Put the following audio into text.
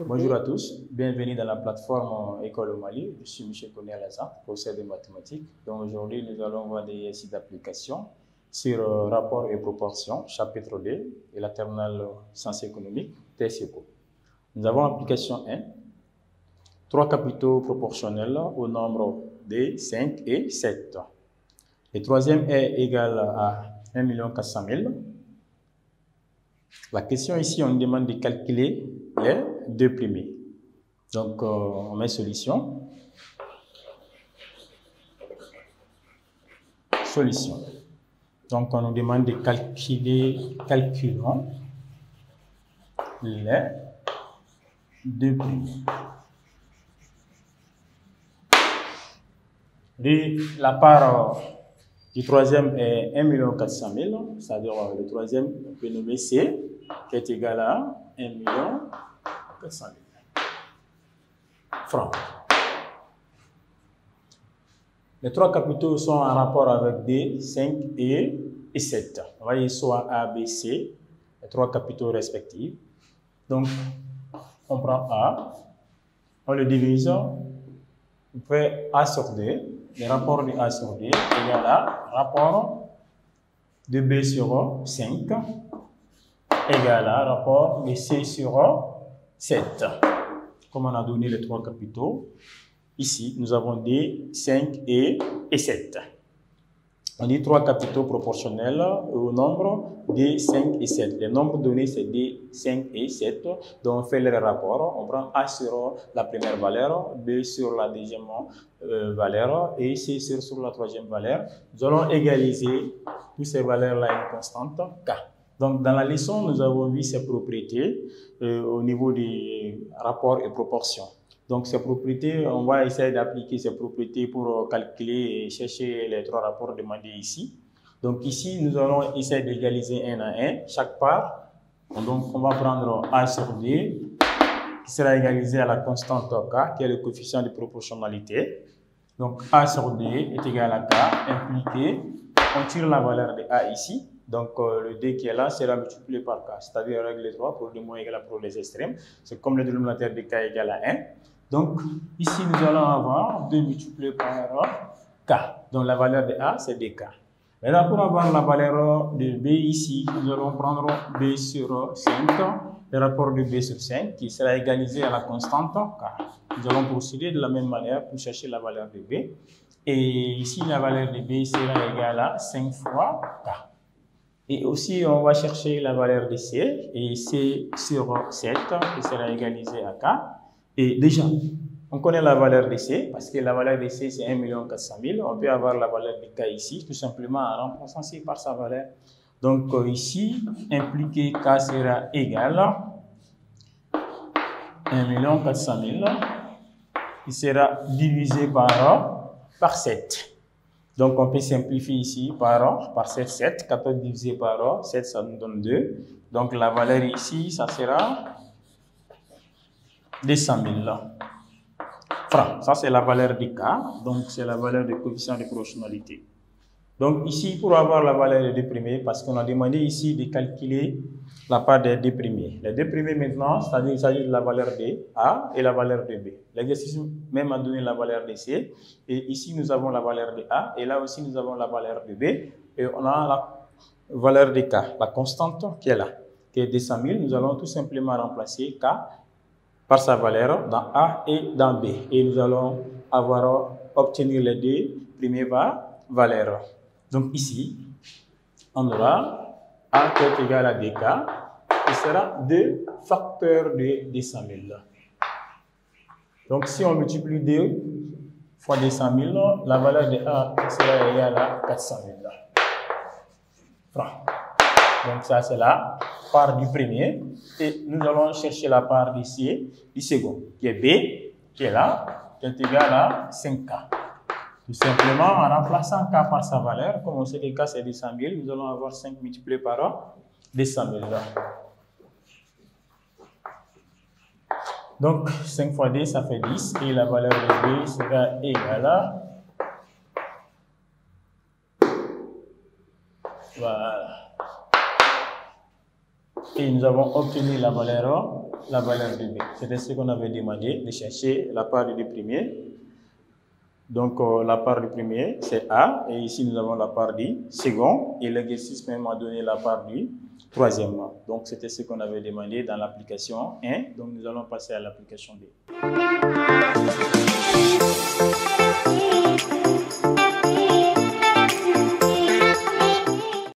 Bonjour à tous, bienvenue dans la plateforme École au Mali. Je suis M. Koné Alassane, professeur de mathématiques. Donc aujourd'hui, nous allons voir des exercices d'application sur rapport et proportion, chapitre 2 et la terminale sciences économiques, TSECO. Nous avons application 1, 3 capitaux proportionnels au nombre de 5 et 7. Le troisième est égal à 1 400 000. La question ici, on nous demande de calculer les deux premiers. Donc, on met solution. Solution. Donc, on nous demande de calculons les deux premiers. La part du troisième est 1 400 000, c'est-à-dire le troisième, on peut nommer C, qui est égal à 1 400 000 francs. Les trois capitaux sont en rapport avec D, 5 et 7. Vous voyez, soit A, B, C, les trois capitaux respectifs. Donc, on prend A, on le divise, on fait A sur D. Le rapport de A sur D est égal à rapport de B sur 5 égal à rapport de C sur 7. Comme on a donné les trois capitaux, ici nous avons D, 5 et 7. On dit trois capitaux proportionnels au nombre D, 5 et 7. Les nombres donnés c'est D, 5 et 7. Donc on fait le rapport. On prend A sur la première valeur, B sur la deuxième valeur et C sur la troisième valeur. Nous allons égaliser toutes ces valeurs-là à une constante K. Donc, dans la leçon, nous avons vu ces propriétés au niveau des rapports et proportions. Donc, ces propriétés, on va essayer d'appliquer ces propriétés pour calculer et chercher les trois rapports demandés ici. Donc, ici, nous allons essayer d'égaliser un à un, chaque part. Donc, on va prendre A sur D, qui sera égalisé à la constante K, qui est le coefficient de proportionnalité. Donc, A sur D est égal à K, impliqué. On tire la valeur de A ici. Donc, le D qui est là sera multiplié par K, c'est-à-dire règle 3 pour le moins égal à pour les extrêmes. C'est comme le dénominateur de K égale à 1. Donc, ici, nous allons avoir 2 multiplié par K. Donc, la valeur de A, c'est DK. Maintenant, pour avoir la valeur de B ici, nous allons prendre B sur 5, le rapport de B sur 5, qui sera égalisé à la constante K. Nous allons procéder de la même manière pour chercher la valeur de B. Et ici, la valeur de B sera égale à 5 fois K. Et aussi, on va chercher la valeur de C, et C sur 7, qui sera égalisé à K. Et déjà, on connaît la valeur de C, parce que la valeur de C, c'est 1 400 000. On peut avoir la valeur de K ici, tout simplement en remplaçant C par sa valeur. Donc, ici, impliqué K sera égal à 1 400 000, qui sera divisé par 7. Donc, on peut simplifier ici par 7, 7. 14 divisé par 7, ça nous donne 2. Donc, la valeur ici, ça sera 200 000 francs. Ça, c'est la valeur du K. Donc, c'est la valeur du coefficient de proportionnalité. Donc, ici, pour avoir la valeur des deux premiers, parce qu'on a demandé ici de calculer la part des deux premiers. Les deux premiers maintenant, c'est-à-dire il s'agit de la valeur de A et la valeur de B. L'exercice même a donné la valeur de C. Et ici, nous avons la valeur de A. Et là aussi, nous avons la valeur de B. Et on a la valeur de K, la constante qui est là, qui est 200 000. Nous allons tout simplement remplacer K par sa valeur dans A et dans B. Et nous allons obtenir les deux premiers valeurs. Donc ici, on aura A qui est égal à DK, qui sera 2 facteurs de 200 000. Donc si on multiplie 2 fois 200 000, la valeur de A sera égale à 400 000 francs. Donc ça c'est la part du premier. Et nous allons chercher la part d'ici, du second, qui est B, qui est là, qui est égal à 5K. Tout simplement, en remplaçant K par sa valeur, comme on sait que K c'est 200 000, nous allons avoir 5 multiplié par 200 000. Donc 5 fois D, ça fait 10 et la valeur de B sera égale à... Voilà. Et nous avons obtenu la valeur de B. C'était ce qu'on avait demandé de chercher la part du premier. Donc la part du premier, c'est A. Et ici, nous avons la part du second. Et l'exercice même a donné la part du troisième. Donc c'était ce qu'on avait demandé dans l'application 1. Donc nous allons passer à l'application 2.